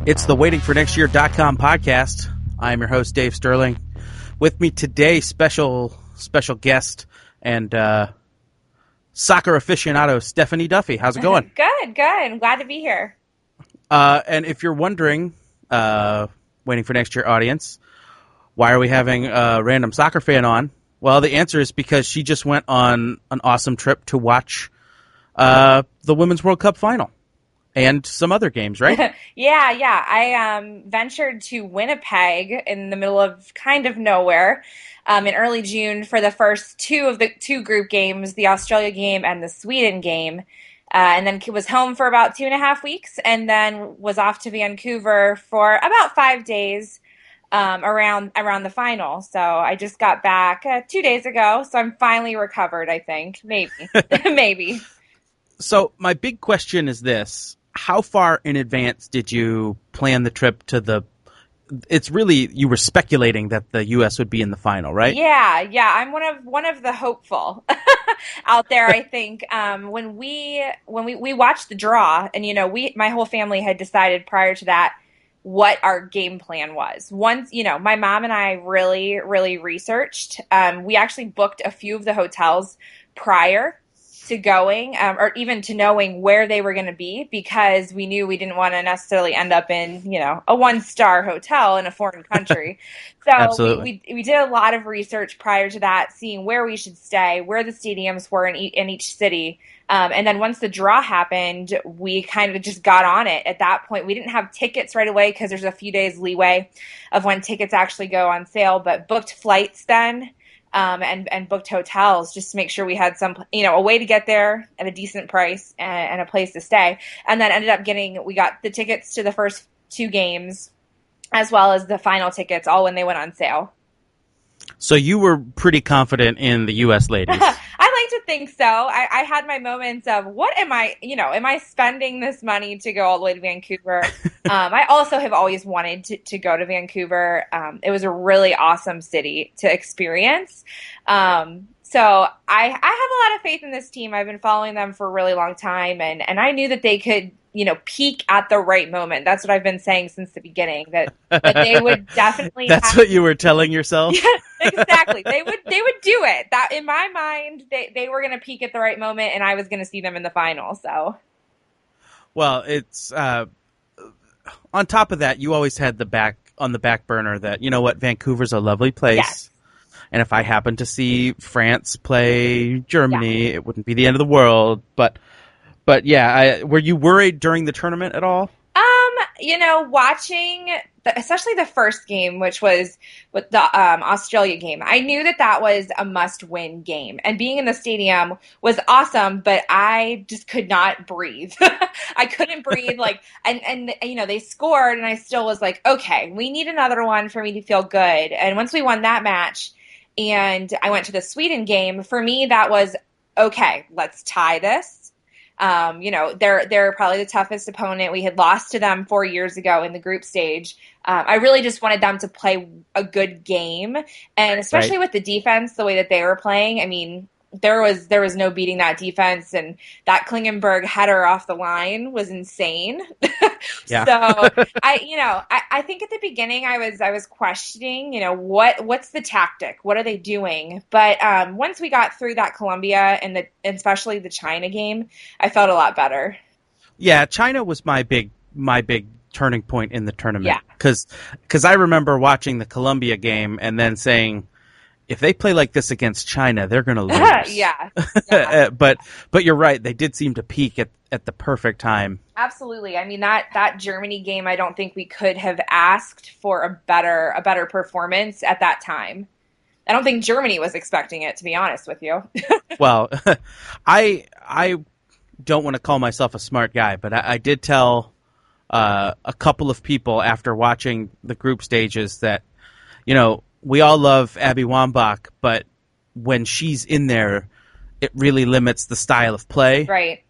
It's the WaitingForNextYear.com podcast. I'm your host, Dave Sterling. With me today, special guest and soccer aficionado, Stephanie Duffy. How's it going? Good. I'm glad to be here. And if you're wondering, Waiting for Next Year audience, why are we having a random soccer fan on? Well, the answer is because she just went on an awesome trip to watch the Women's World Cup final. And some other games, right? Yeah. I ventured to Winnipeg in the middle of kind of nowhere in early June for the first two group games, the Australia game and the Sweden game. And then was home for about 2.5 weeks and then was off to Vancouver for about 5 days around the final. So I just got back 2 days ago. So I'm finally recovered, I think. Maybe. Maybe. So my big question is this. How far in advance did you plan the trip to it's really, you were speculating that the U.S. would be in the final, right? Yeah. I'm one of the hopeful out there, I think. When we watched the draw, and, my whole family had decided prior to that what our game plan was. Once, my mom and I really, really researched. We actually booked a few of the hotels prior to going or even to knowing where they were going to be, because we knew we didn't want to necessarily end up in, a 1-star hotel in a foreign country. So we did a lot of research prior to that, seeing where we should stay, where the stadiums were in each city. And then once the draw happened, we kind of just got on it. At that point, we didn't have tickets right away because there's a few days leeway of when tickets actually go on sale, but booked flights then. And booked hotels just to make sure we had a way to get there at a decent price and a place to stay. And then we got the tickets to the first 2 games as well as the final tickets, all when they went on sale. So you were pretty confident in the U.S. ladies. I like to think so. I had my moments of am I spending this money to go all the way to Vancouver? I also have always wanted to go to Vancouver. It was a really awesome city to experience. So I have a lot of faith in this team. I've been following them for a really long time, and I knew that they could, peak at the right moment. That's what I've been saying since the beginning, that they would definitely That's what you were telling yourself? Yeah, exactly. They would do it. That, in my mind, they were going to peak at the right moment, and I was going to see them in the final. So, well, it's on top of that, you always had on the back burner that, Vancouver's a lovely place. Yes. And if I happened to see France play Germany, It wouldn't be the end of the world. But yeah, were you worried during the tournament at all? Watching especially the first game, which was with the Australia game, I knew that was a must-win game. And being in the stadium was awesome, but I just could not breathe. I couldn't breathe. And they scored, and I still was like, okay, we need another one for me to feel good. And once we won that match, and I went to the Sweden game, for me, that was, okay, let's tie this. They're probably the toughest opponent. We had lost to them 4 years ago in the group stage. I really just wanted them to play a good game, and especially with the defense, the way that they were playing. I mean, there was no beating that defense, and that Klingenberg header off the line was insane. Yeah. So I think at the beginning I was questioning, what's the tactic? What are they doing? But once we got through that Colombia and especially the China game, I felt a lot better. Yeah, China was my big turning point in the tournament. Yeah. Because I remember watching the Colombia game and then saying, if they play like this against China, they're going to lose. Yeah. But you're right. They did seem to peak at the perfect time. Absolutely. I mean, that Germany game, I don't think we could have asked for a better performance at that time. I don't think Germany was expecting it, to be honest with you. Well, I don't want to call myself a smart guy, but I did tell a couple of people after watching the group stages that, we all love Abby Wambach, but when she's in there, it really limits the style of play. Right.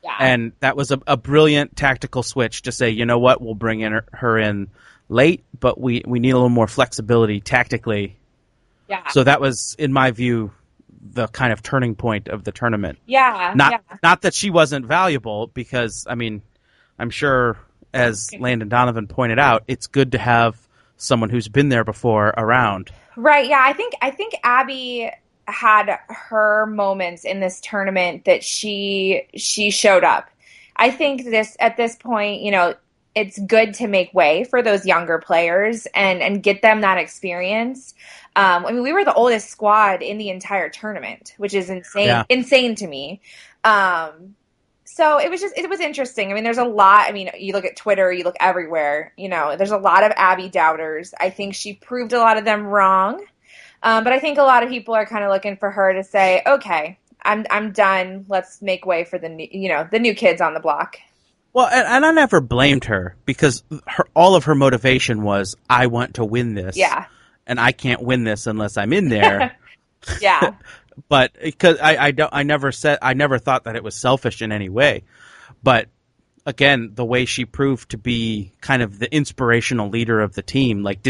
Yeah. And that was a brilliant tactical switch to say, you know what, we'll bring her in late, but we need a little more flexibility tactically. Yeah. So that was, in my view, the kind of turning point of the tournament. Yeah. Not that she wasn't valuable, because I mean, I'm sure, as Landon Donovan pointed out, it's good to have someone who's been there before around. Right. Yeah. I think Abby had her moments in this tournament that she showed up. I think at this point, you know, it's good to make way for those younger players and get them that experience. I mean, we were the oldest squad in the entire tournament, which is insane to me. So it was interesting. I mean, there's a lot. I mean, you look at Twitter, you look everywhere, you know, there's a lot of Abby doubters. I think she proved a lot of them wrong. But I think a lot of people are kind of looking for her to say, okay, I'm done. Let's make way for the new kids on the block. Well, and I never blamed her, because all of her motivation was, I want to win this. Yeah. And I can't win this unless I'm in there. Yeah. But because I never thought that it was selfish in any way. But again, the way she proved to be kind of the inspirational leader of the team, like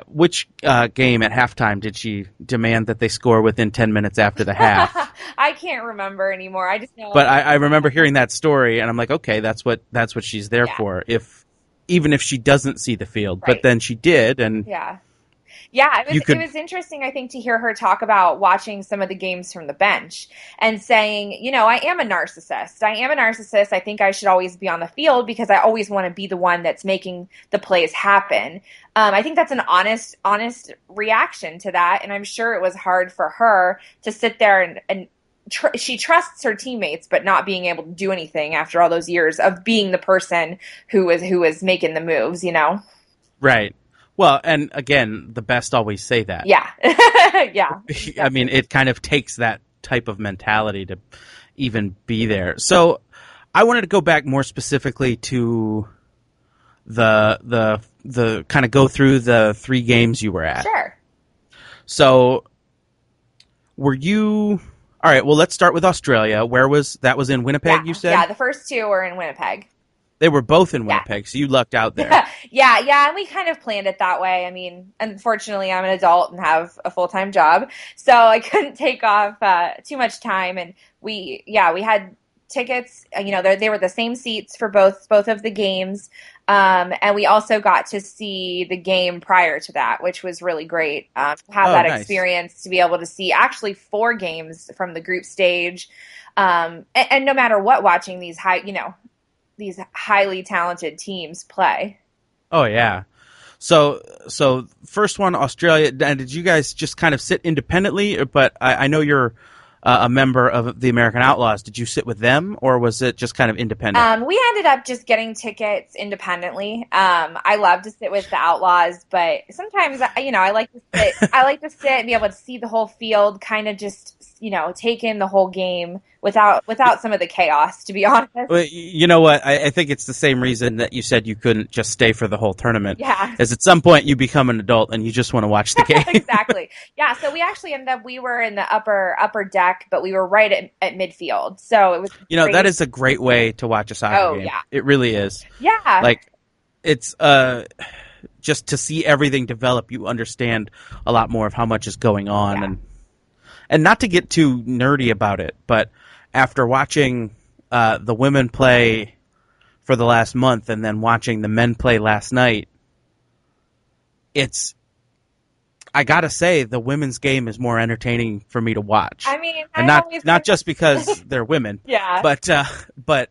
which game at halftime did she demand that they score within 10 minutes after the half? I can't remember anymore. I just know. But I remember hearing that story, and I'm like, okay, that's what she's there for. Even if she doesn't see the field, right. But then she did, and yeah, it was interesting, I think, to hear her talk about watching some of the games from the bench and saying, you know, I am a narcissist. I think I should always be on the field because I always want to be the one that's making the plays happen. I think that's an honest reaction to that, and I'm sure it was hard for her to sit there and she trusts her teammates, but not being able to do anything after all those years of being the person who was making the moves, you know? Right. Well, and again, the best always say that. Yeah. Yeah. Definitely. I mean, it kind of takes that type of mentality to even be there. So I wanted to go back more specifically to the kind of go through the 3 games you were at. Sure. So were you... All right, well, let's start with Australia. That was in Winnipeg, you said? Yeah, the first 2 were in Winnipeg. They were both in Winnipeg, so you lucked out there. Yeah, and we kind of planned it that way. I mean, unfortunately, I'm an adult and have a full-time job, so I couldn't take off too much time. And we had tickets. You know, they were the same seats for both of the games, and we also got to see the game prior to that, which was really great. To have that nice experience, to be able to see actually 4 games from the group stage, and no matter what, watching these highly talented teams play. Oh, yeah. So first one, Australia. Did you guys just kind of sit independently? But I know you're a member of the American Outlaws. Did you sit with them, or was it just kind of independent? We ended up just getting tickets independently. I love to sit with the Outlaws, but sometimes, I like to sit. I like to sit and be able to see the whole field, kind of just, take in the whole game without some of the chaos, to be honest. Well, you know what? I think it's the same reason that you said you couldn't just stay for the whole tournament. Yeah. Is at some point you become an adult and you just want to watch the game. Exactly. Yeah. So we actually we were in the upper deck, but we were right at midfield. So it was that is a great way to watch a soccer game. Yeah. It really is. Yeah. Like, it's just to see everything develop, you understand a lot more of how much is going on. And not to get too nerdy about it, but after watching the women play for the last month and then watching the men play last night, I gotta say, the women's game is more entertaining for me to watch. I mean, and not just because they're women, yeah, but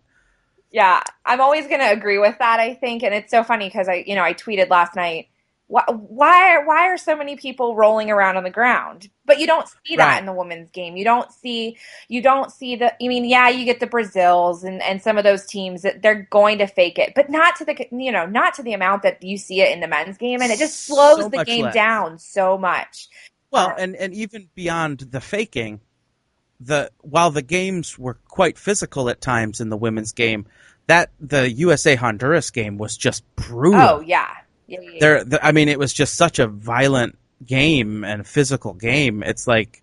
yeah, I'm always gonna agree with that, I think. And it's so funny because I tweeted last night, why are so many people rolling around on the ground? But you don't see that in the women's game. You don't see you get the Brazils and some of those teams that they're going to fake it, but not to the amount that you see it in the men's game, and it just slows the game down so much. Well, and even beyond the faking, while the games were quite physical at times in the women's game, the USA Honduras game was just brutal. Oh yeah. Yeah. I mean, it was just such a violent game and physical game. It's like,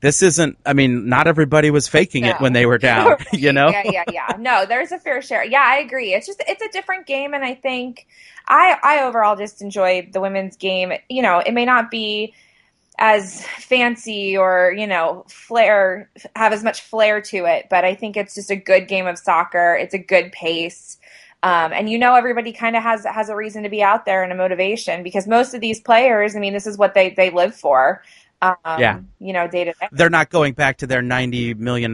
this isn't, I mean, not everybody was faking it when they were down, Yeah. No, there's a fair share. Yeah, I agree. It's a different game, and I think I overall just enjoy the women's game. It may not be as fancy or, have as much flair to it. But I think it's just a good game of soccer. It's a good pace. And everybody kind of has a reason to be out there and a motivation, because most of these players, I mean, this is what they live for. Day to day. They're not going back to their $90 million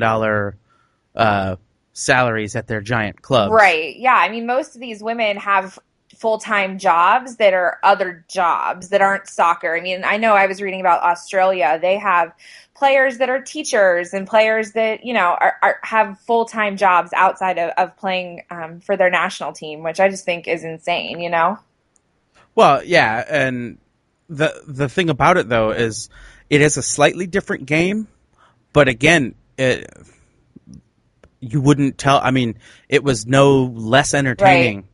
salaries at their giant clubs. Right. Yeah. I mean, most of these women have full-time jobs that are other jobs that aren't soccer. I mean, I know I was reading about Australia. They have players that are teachers and players that, have full-time jobs outside of playing for their national team, which I just think is insane, Well, yeah. And the thing about it, though, is it is a slightly different game. But again, you wouldn't tell. I mean, it was no less entertaining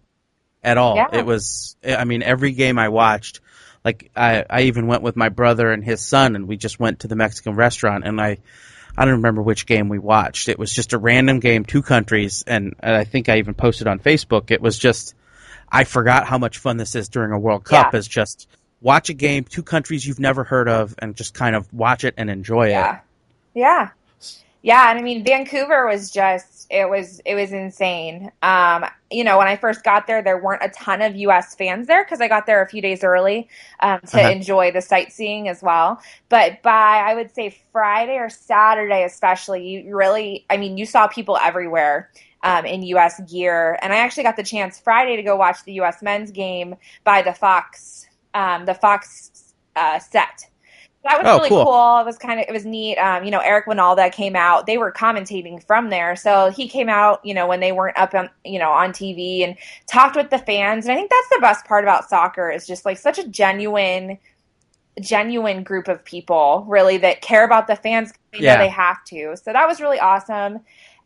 at all. Yeah. It was, I mean, every game I watched, like I even went with my brother and his son, and we just went to the Mexican restaurant, and I don't remember which game we watched. It was just a random game, two countries, and I think I even posted on Facebook. It was just, I forgot how much fun this is during a World Cup, is just watch a game, two countries you've never heard of, and just kind of watch it and enjoy it. Yeah. Yeah, and I mean, Vancouver was just, it was insane. When I first got there, there weren't a ton of U.S. fans there because I got there a few days early to enjoy the sightseeing as well. But by, I would say, Friday or Saturday especially, you saw people everywhere in U.S. gear. And I actually got the chance Friday to go watch the U.S. men's game by the Fox set. That was really cool. It was neat. Eric Winalda came out. They were commentating from there. So he came out, when they weren't up on TV, and talked with the fans. And I think that's the best part about soccer, is just like such a genuine group of people, really, that care about the fans. They know they have to. So that was really awesome.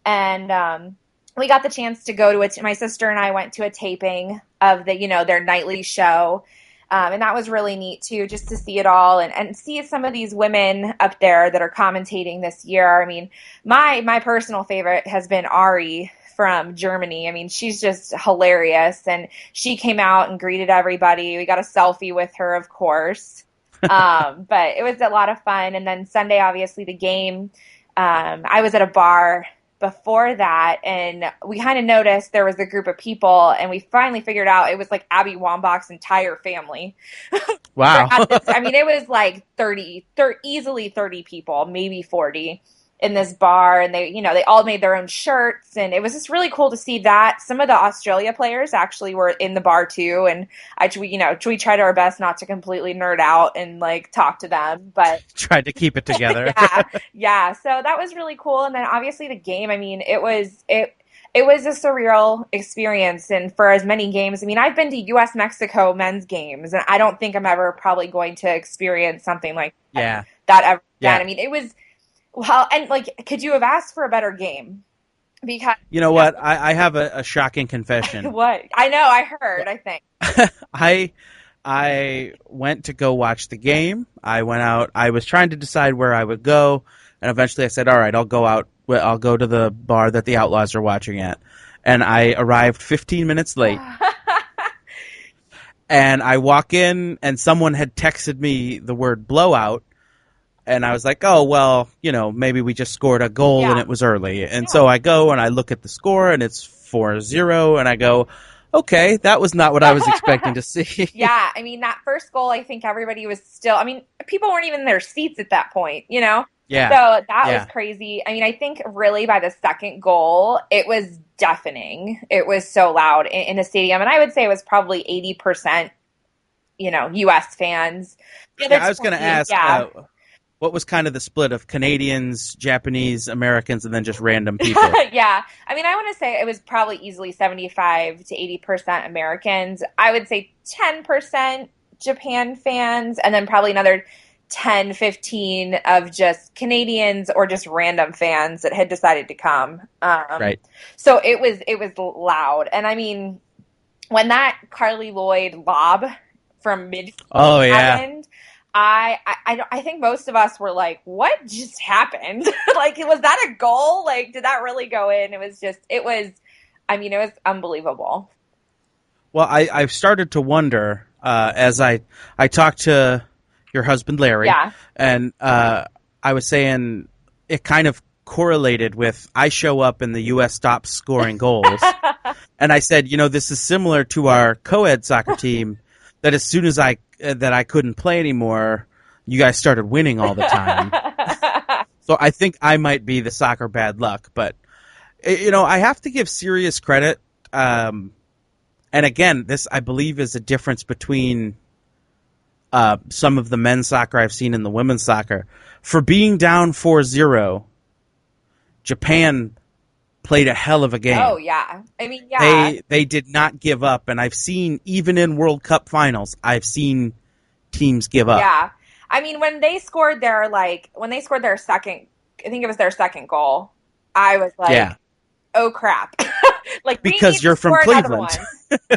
And we got the chance to go to my sister and I went to a taping of their nightly show. And that was really neat, too, just to see it all and see some of these women up there that are commentating this year. I mean, my personal favorite has been Ari from Germany. I mean, she's just hilarious. And she came out and greeted everybody. We got a selfie with her, of course. But it was a lot of fun. And then Sunday, obviously, the game, I was at a bar before that, and we kind of noticed there was a group of people, and we finally figured out it was like Abby Wambach's entire family. Wow. It was like 30, easily 30 people, maybe 40 in this bar, and they all made their own shirts, and it was just really cool to see that. Some of the Australia players actually were in the bar too, and we tried our best not to completely nerd out and like talk to them, but tried to keep it together. yeah. So that was really cool. And then obviously the game, I mean, it was a surreal experience. And for as many games, I mean, I've been to U.S.-Mexico men's games, and I don't think I'm ever probably going to experience something like that ever again. I mean, it was, well, and like, could you have asked for a better game? Because what? I have a shocking confession. What? I know, I heard, I think. I went to go watch the game. I went out. I was trying to decide where I would go, and eventually I said, all right, I'll go out. I'll go to the bar that the Outlaws are watching at. And I arrived 15 minutes late. And I walk in, and someone had texted me the word blowout. And I was like, oh, well, maybe we just scored a goal and it was early. And so I go and I look at the score, and it's 4-0. And I go, okay, that was not what I was expecting to see. Yeah, I mean, that first goal, I think everybody was still, I mean, people weren't even in their seats at that point, Yeah. So that was crazy. I mean, I think really by the second goal, it was deafening. It was so loud in the stadium. And I would say it was probably 80%, U.S. fans. I was going to ask, what was kind of the split of Canadians, Japanese, Americans, and then just random people? Yeah. I mean, I want to say it was probably easily 75 to 80% Americans. I would say 10% Japan fans, and then probably another 10, 15 of just Canadians or just random fans that had decided to come. Right. So it was loud. And I mean, when that Carly Lloyd lob from midfield happened, I think most of us were like, what just happened? Like, was that a goal? Like, did that really go in? It was unbelievable. Well, I've started to wonder, as I talked to, your husband Larry. Yeah. And I was saying it kind of correlated with I show up and the U.S. stops scoring goals. And I said, this is similar to our co-ed soccer team, that as soon as I couldn't play anymore, you guys started winning all the time. So I think I might be the soccer bad luck. But, I have to give serious credit. And again, this, I believe, is a difference between some of the men's soccer I've seen in the women's soccer. For being down 4-0, Japan played a hell of a game. Oh, yeah. I mean, yeah. They did not give up, and I've seen, even in World Cup finals, I've seen teams give up. Yeah. I mean, when they scored their second, I think it was their second goal, I was like, oh, crap. Like, because you're from Cleveland.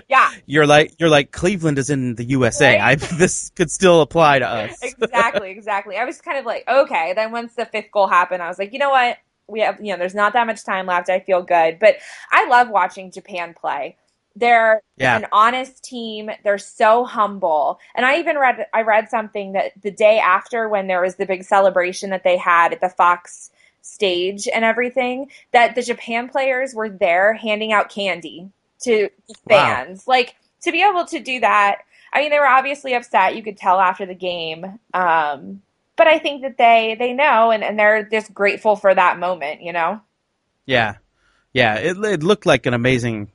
Yeah. You're like Cleveland is in the USA. Right? This could still apply to us. Exactly. I was kind of like, okay. Then once the fifth goal happened, I was like, you know what? We have, there's not that much time left. I feel good. But I love watching Japan play. They're an honest team. They're so humble. And I read something that the day after, when there was the big celebration that they had at the Fox stage and everything, that the Japan players were there handing out candy to fans. Wow. Like, to be able to do that, I mean, they were obviously upset. You could tell after the game. But I think that they know, and they're just grateful for that moment, Yeah. It looked like an amazing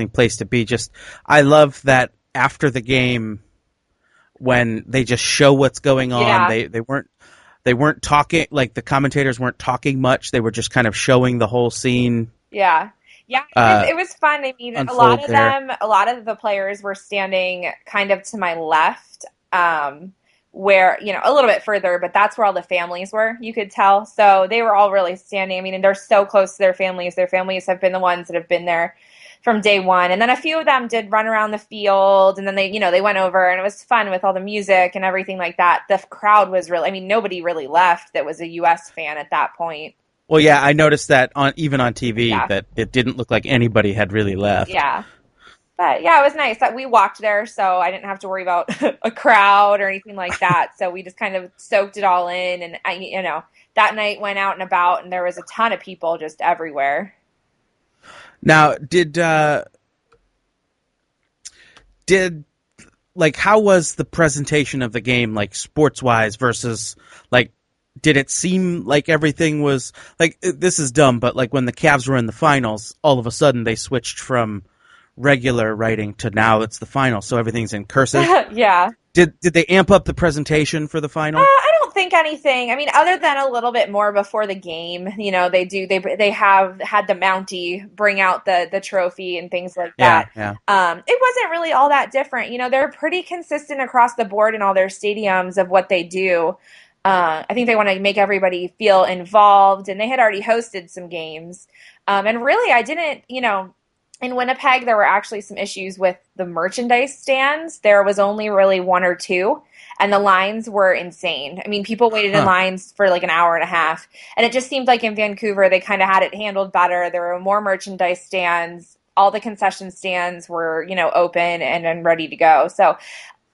place to be. Just, I love that after the game, when they just show what's going on. They weren't talking, like the commentators weren't talking much. They were just kind of showing the whole scene. Yeah. It was fun. I mean, a lot of the players were standing kind of to my left. Where, a little bit further, but that's where all the families were, you could tell. So they were all really standing. I mean, and they're so close to their families. Their families have been the ones that have been there from day one. And then a few of them did run around the field, and then they went over, and it was fun with all the music and everything like that. The crowd was really, I mean, nobody really left that was a U.S. fan at that point. Well, yeah, I noticed that even on TV that it didn't look like anybody had really left. Yeah. But yeah, it was nice that we walked there, so I didn't have to worry about a crowd or anything like that. So we just kind of soaked it all in, and that night went out and about, and there was a ton of people just everywhere. Now, how was the presentation of the game, like sports wise versus like? Did it seem like everything was like, this is dumb, but like when the Cavs were in the finals, all of a sudden they switched from regular writing to now it's the final, so everything's in cursive. Yeah. Did they amp up the presentation for the final? I don't think anything. I mean, other than a little bit more before the game, they have had the Mountie bring out the trophy and things like that. Yeah. It wasn't really all that different. They're pretty consistent across the board in all their stadiums of what they do. I think they want to make everybody feel involved, and they had already hosted some games. And really, I didn't, in Winnipeg, there were actually some issues with the merchandise stands. There was only really one or two, and the lines were insane. I mean, people waited in lines for like an hour and a half, and it just seemed like in Vancouver, they kind of had it handled better. There were more merchandise stands. All the concession stands were, open and ready to go. So,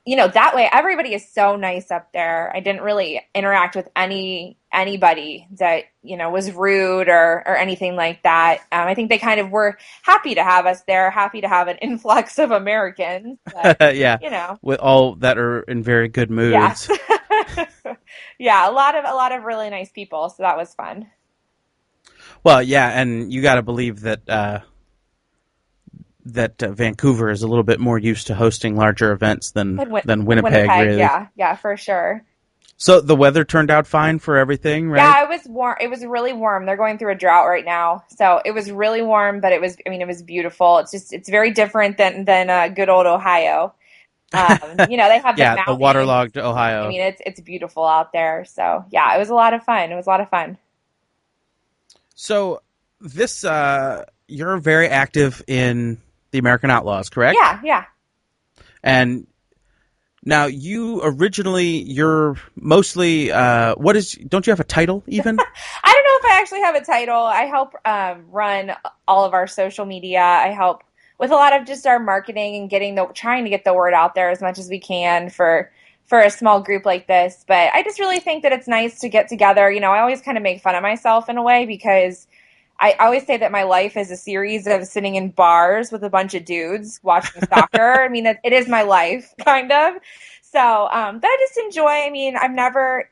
that way, everybody is so nice up there. I didn't really interact with anybody that, was rude or anything like that. I think they kind of were happy to have us there, happy to have an influx of Americans. But, yeah. With all that are in very good moods. Yeah. Yeah, a lot of really nice people. So that was fun. Well, yeah. And you got to believe that, Vancouver is a little bit more used to hosting larger events than Winnipeg, really. Yeah, for sure. So the weather turned out fine for everything, right? Yeah, it was warm. It was really warm. They're going through a drought right now, so it was really warm. But it was beautiful. It's very different than good old Ohio. They have the waterlogged Ohio. I mean, it's beautiful out there. So yeah, it was a lot of fun. So this you're very active in the American Outlaws, correct? Yeah. And now you're mostly, don't you have a title even? I don't know if I actually have a title. I help run all of our social media. I help with a lot of just our marketing and trying to get the word out there as much as we can for for a small group like this. But I just really think that it's nice to get together. You know, I always kind of make fun of myself in a way because I always say that my life is a series of sitting in bars with a bunch of dudes watching soccer. I mean, it is my life, kind of. So, but I just enjoy. I mean, I've never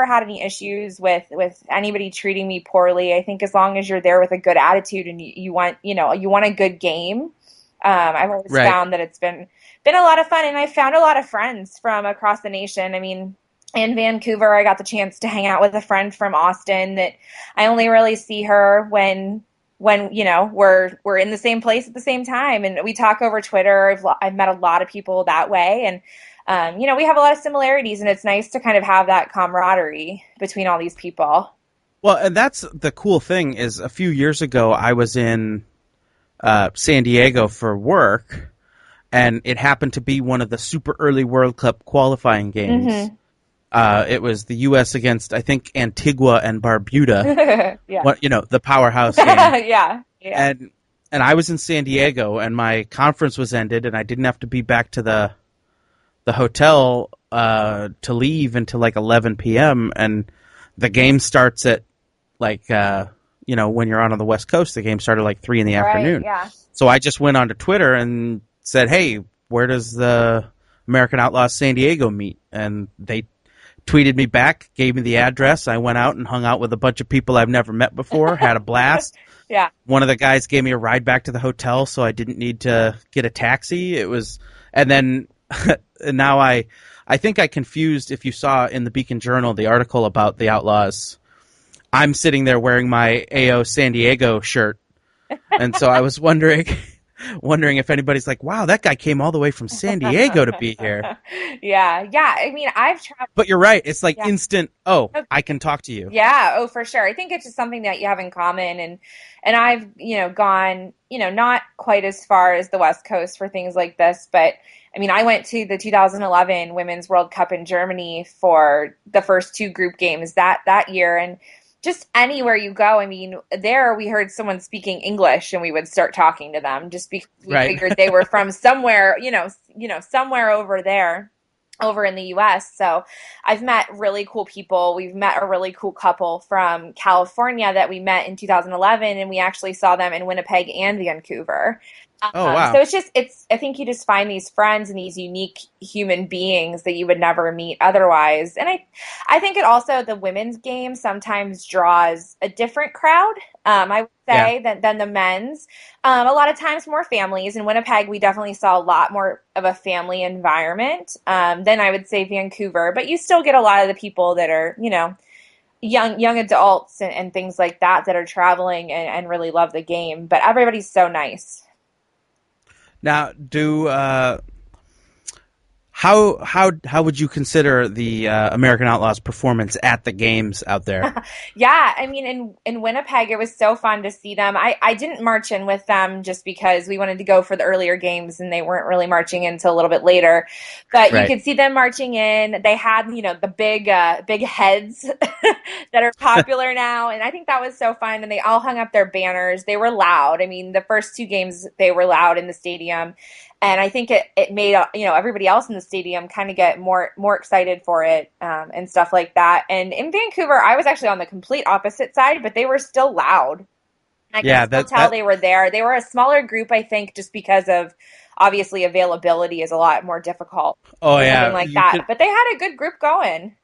had any issues with anybody treating me poorly. I think as long as you're there with a good attitude and you want a good game. I've always found that it's been a lot of fun, and I found a lot of friends from across the nation. I mean, in Vancouver, I got the chance to hang out with a friend from Austin that I only really see her when we're in the same place at the same time, and we talk over Twitter. I've met a lot of people that way, and we have a lot of similarities, and it's nice to kind of have that camaraderie between all these people. Well, and that's the cool thing is a few years ago I was in San Diego for work, and it happened to be one of the super early World Cup qualifying games. Mm-hmm. It was the U.S. against, I think, Antigua and Barbuda. Yeah. The powerhouse game. Yeah. And I was in San Diego, and my conference was ended, and I didn't have to be back to the hotel to leave until like 11 p.m. And the game starts at like when you're on the West Coast, the game started like 3 in the afternoon. Yeah. So I just went onto Twitter and said, "Hey, where does the American Outlaws San Diego meet?" And they tweeted me back, gave me the address. I went out and hung out with a bunch of people I've never met before, had a blast. Yeah. One of the guys gave me a ride back to the hotel, so I didn't need to get a taxi. And then now I think I confused, if you saw in the Beacon Journal, the article about the Outlaws. I'm sitting there wearing my AO San Diego shirt. And so I was wondering if anybody's like, wow, that guy came all the way from San Diego to be here. Yeah. I mean, I've traveled. But you're right. It's like instant, I can talk to you. Yeah. Oh, for sure. I think it's just something that you have in common. And I've, gone, not quite as far as the West Coast for things like this. But I mean, I went to the 2011 Women's World Cup in Germany for the first 2 group games that year. And just anywhere you go, I mean, there we heard someone speaking English and we would start talking to them just because we figured they were from somewhere, somewhere over there, over in the U.S. So I've met really cool people. We've met a really cool couple from California that we met in 2011, and we actually saw them in Winnipeg and Vancouver. Oh, wow. So I think you just find these friends and these unique human beings that you would never meet otherwise. And I think it also, the women's game sometimes draws a different crowd, I would say, than the men's. A lot of times more families. In Winnipeg, we definitely saw a lot more of a family environment than I would say Vancouver. But you still get a lot of the people that are, young adults and things like that are traveling and really love the game. But everybody's so nice. Now, how would you consider the American Outlaws performance at the games out there? Yeah, I mean, in Winnipeg, it was so fun to see them. I didn't march in with them just because we wanted to go for the earlier games, and they weren't really marching in until a little bit later. But you could see them marching in. They had, the big heads that are popular now, and I think that was so fun. And they all hung up their banners. They were loud. I mean, the first 2 games, they were loud in the stadium. And I think it made, everybody else in the stadium kind of get more excited for it and stuff like that. And in Vancouver, I was actually on the complete opposite side, but they were still loud. I can still tell they were there. They were a smaller group, I think, just because of, obviously, availability is a lot more difficult. Oh, yeah. Something like that. But they had a good group going.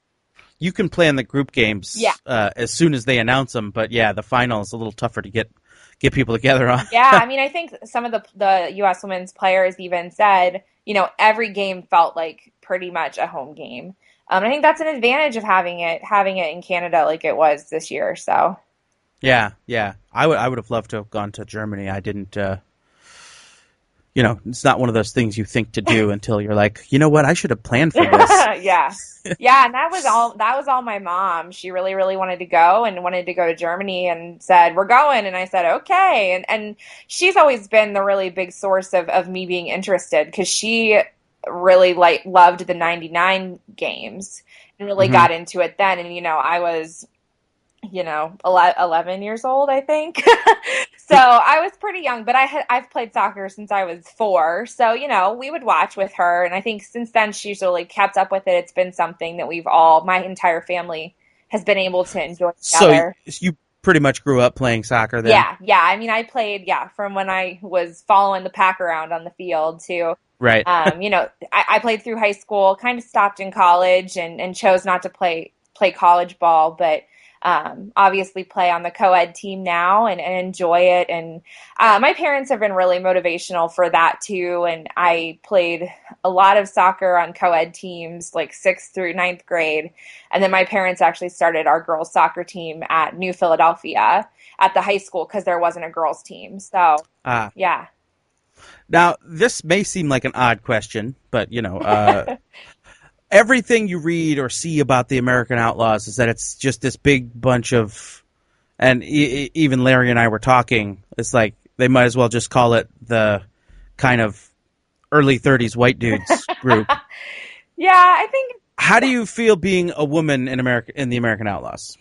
You can play in the group games as soon as they announce them. But, the final is a little tougher to get people together on. Yeah, I mean, I think some of the U.S. women's players even said, every game felt like pretty much a home game. I think that's an advantage of having it in Canada like it was this year. So. Yeah. I would have loved to have gone to Germany. I didn't. It's not one of those things you think to do until you're like, you know what, I should have planned for this. Yeah, and that was all my mom. She really, really wanted to go to Germany and said, we're going. And I said, okay. And she's always been the really big source of me being interested, because she really loved the 99 games and really got into it then. And, I was 11 years old, I think. So I was pretty young, but I've played soccer since I was 4. So, we would watch with her. And I think since then she's really kept up with it. It's been something that my entire family has been able to enjoy together. So you pretty much grew up playing soccer then? Yeah. I mean, I played, from when I was following the pack around on the field to, right. I played through high school, kind of stopped in college and chose not to play college ball, but obviously play on the co-ed team now and enjoy it. And my parents have been really motivational for that too. And I played a lot of soccer on co-ed teams like 6th through 9th grade. And then my parents actually started our girls soccer team at New Philadelphia at the high school because there wasn't a girls team. So, yeah. Now, this may seem like an odd question, but, everything you read or see about the American Outlaws is that it's just this big bunch of, and even Larry and I were talking, it's like they might as well just call it the kind of early 30s white dudes group. Yeah, I think. How do you feel being a woman in the American Outlaws?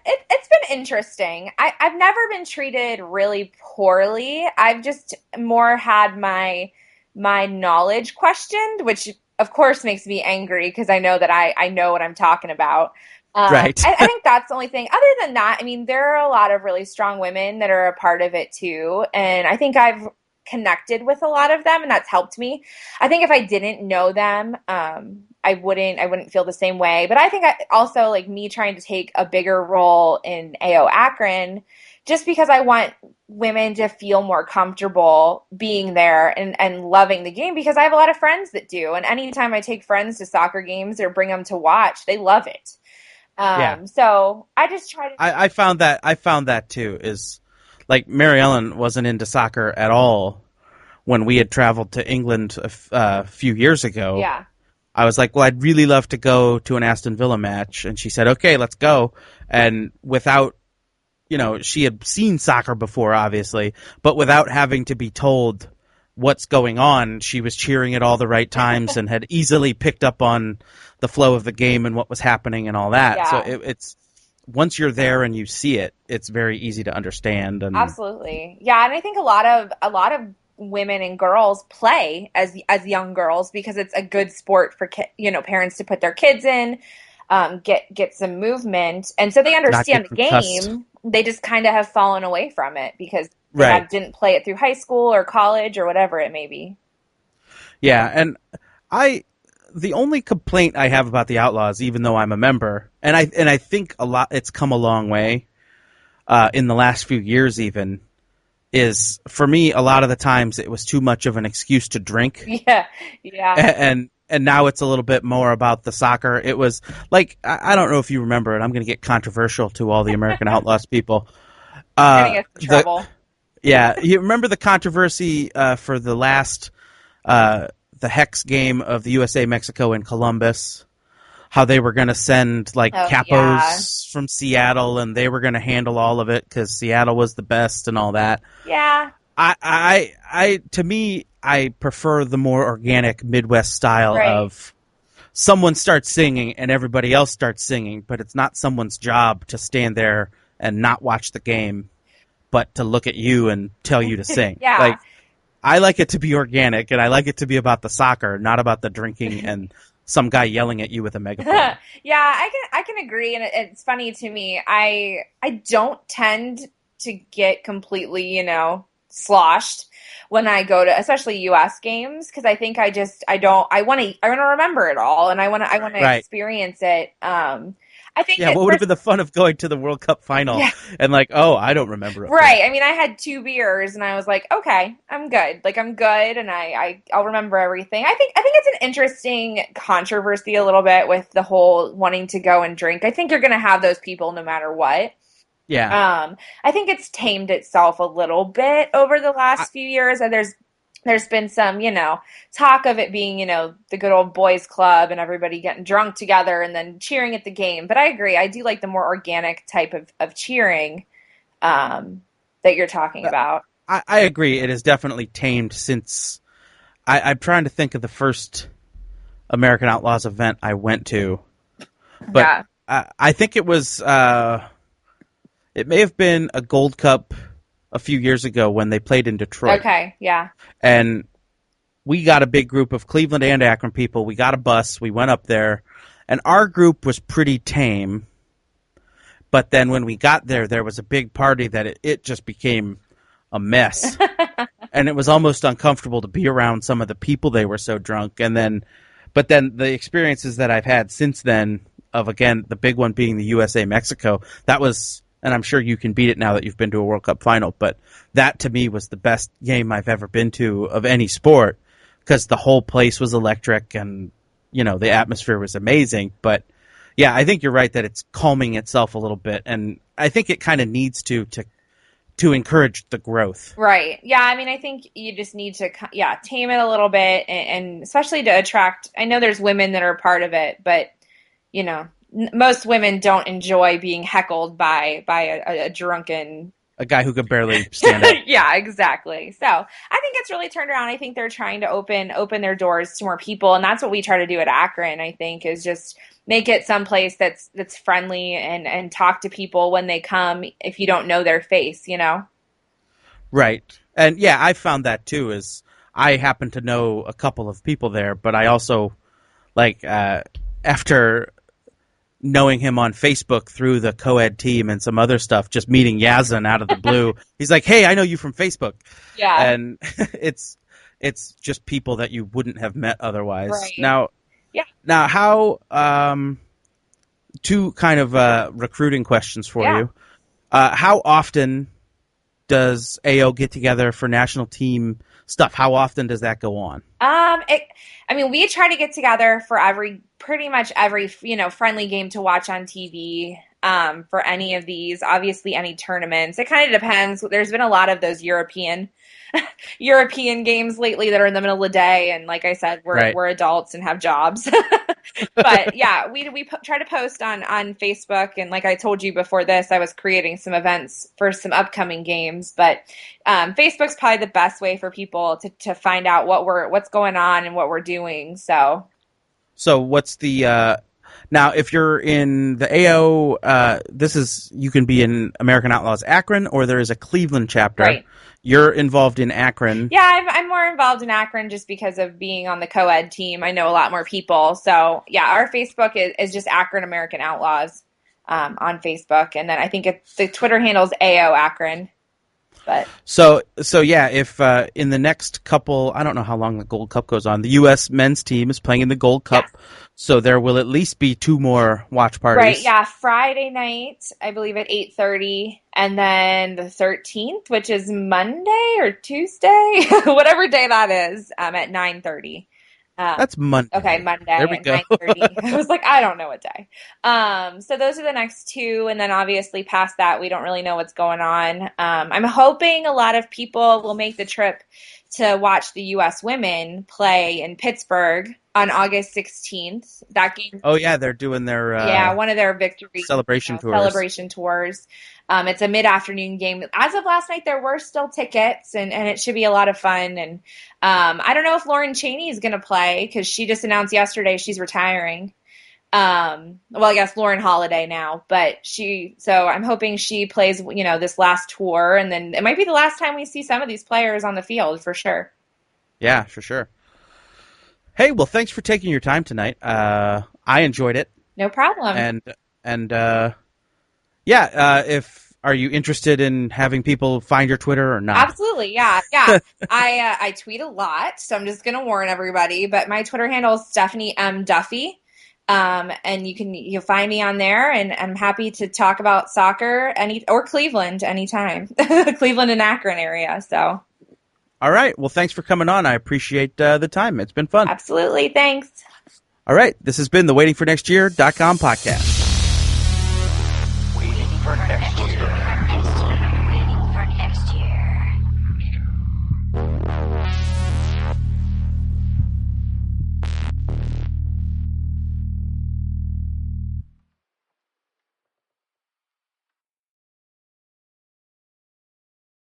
It's been interesting. I've never been treated really poorly. I've just more had my knowledge questioned, which of course makes me angry because I know that I know what I'm talking about. Right. I think that's the only thing. Other than that, I mean, there are a lot of really strong women that are a part of it too. And I think I've connected with a lot of them and that's helped me. I think if I didn't know them, I wouldn't feel the same way. But I think also like me trying to take a bigger role in AO Akron, just because I want women to feel more comfortable being there and loving the game, because I have a lot of friends that do. And anytime I take friends to soccer games or bring them to watch, they love it. So I just try to. I found that too, is like Mary Ellen wasn't into soccer at all when we had traveled to England a few years ago. Yeah. I was like, well, I'd really love to go to an Aston Villa match. And she said, okay, let's go. And without, she had seen soccer before, obviously, but without having to be told what's going on, she was cheering at all the right times and had easily picked up on the flow of the game and what was happening and all that. Yeah. So it's once you're there and you see it, it's very easy to understand. And absolutely. Yeah. And I think a lot of women and girls play as young girls because it's a good sport for parents to put their kids in, get some movement, and so they understand the game. They just kind of have fallen away from it because they didn't play it through high school or college or whatever it may be. Yeah, and the only complaint I have about the Outlaws, even though I'm a member, and I think it's come a long way in the last few years even, is for me a lot of the times it was too much of an excuse to drink. Yeah. And now it's a little bit more about the soccer. It was like, I don't know if you remember, and I'm going to get controversial to all the American Outlaws people. Gonna get in trouble. You remember the controversy for the last the Hex game of the USA Mexico in Columbus? How they were going to send capos from Seattle, and they were going to handle all of it because Seattle was the best and all that. Yeah. To me, I prefer the more organic Midwest style of someone starts singing and everybody else starts singing, but it's not someone's job to stand there and not watch the game, but to look at you and tell you to sing. Yeah. Like, I like it to be organic, and I like it to be about the soccer, not about the drinking and some guy yelling at you with a megaphone. Yeah, I can agree, and it's funny to me. I don't tend to get completely, sloshed when I go to, especially U.S. games, because I think I want to remember it all, and I want to experience it. I think what would have been the fun of going to the World Cup final and I don't remember it. Right. I mean, I had 2 beers and I was like, okay, I'm good. I'm good, and I'll remember everything. I think it's an interesting controversy a little bit with the whole wanting to go and drink. I think you're going to have those people no matter what. Yeah. I think it's tamed itself a little bit over the last few years, and there's been some, talk of it being, the good old boys club and everybody getting drunk together and then cheering at the game. But I agree. I do like the more organic type of cheering that you're talking about. I agree. It is definitely tamed since I'm trying to think of the first American Outlaws event I went to. But I think it was, it may have been a Gold Cup a few years ago when they played in Detroit. Okay, yeah. And we got a big group of Cleveland and Akron people. We got a bus. We went up there. And our group was pretty tame. But then when we got there, there was a big party that it just became a mess. And it was almost uncomfortable to be around some of the people. They were so drunk. But then the experiences that I've had since then of, again, the big one being the USA-Mexico, that was, and I'm sure you can beat it now that you've been to a World Cup final, but that to me was the best game I've ever been to of any sport because the whole place was electric and, the atmosphere was amazing. But yeah, I think you're right that it's calming itself a little bit, and I think it kind of needs to encourage the growth. Right. Yeah, I mean, I think you just need to, tame it a little bit, and especially to attract, I know there's women that are part of it, but, most women don't enjoy being heckled by a drunken... A guy who could barely stand up. Yeah, exactly. So I think it's really turned around. I think they're trying to open their doors to more people, and that's what we try to do at Akron, I think, is just make it someplace that's friendly and talk to people when they come if you don't know their face, Right. And yeah, I found that too, is I happen to know a couple of people there, but I also, after knowing him on Facebook through the co-ed team and some other stuff, just meeting Yazan out of the blue, he's like, hey, I know you from Facebook. Yeah. And it's just people that you wouldn't have met otherwise. Right. Now, how, two kind of recruiting questions for you. How often does AO get together for national team stuff? How often does that go on? We try to get together for pretty much every friendly game to watch on TV. For any of these, obviously any tournaments. It kind of depends. There's been a lot of those European games lately that are in the middle of the day, and like I said, we're adults and have jobs. But yeah, we try to post on Facebook, and like I told you before this, I was creating some events for some upcoming games. But Facebook's probably the best way for people to find out what's going on and what we're doing. So what's the now, if you're in the AO, you can be in American Outlaws Akron, or there is a Cleveland chapter. Right. You're involved in Akron. Yeah, I'm more involved in Akron just because of being on the co-ed team. I know a lot more people. So, yeah, our Facebook is just Akron American Outlaws on Facebook. And then I think the Twitter handle is AO Akron. But So yeah, if in the next couple, I don't know how long the Gold Cup goes on, the U.S. men's team is playing in the Gold Cup. Yes. So there will at least be 2 more watch parties. Right, yeah, Friday night, I believe at 8:30, and then the 13th, which is Monday or Tuesday, whatever day that is, at 9:30. That's Monday. Okay, Monday there we at go. 9:30. I was like, I don't know what day. So those are the next 2, and then obviously past that, we don't really know what's going on. I'm hoping a lot of people will make the trip to watch the U.S. women play in Pittsburgh on August 16th. That game. Oh yeah, they're doing their one of their victory celebration tours. It's a mid-afternoon game. As of last night, there were still tickets, and it should be a lot of fun. And I don't know if Lauren Cheney is going to play because she just announced yesterday she's retiring. I guess Lauren Holiday now, but so I'm hoping she plays, this last tour, and then it might be the last time we see some of these players on the field for sure. Yeah, for sure. Hey, well, thanks for taking your time tonight. I enjoyed it. No problem. And are you interested in having people find your Twitter or not? Absolutely, yeah. I tweet a lot, so I'm just going to warn everybody. But my Twitter handle is Stephanie Duffy. And you'll find me on there, and I'm happy to talk about soccer or Cleveland anytime. Cleveland and Akron area. So. All right. Well, thanks for coming on. I appreciate the time. It's been fun. Absolutely. Thanks. All right. This has been the waitingfornextyear.com podcast. Waiting for next year.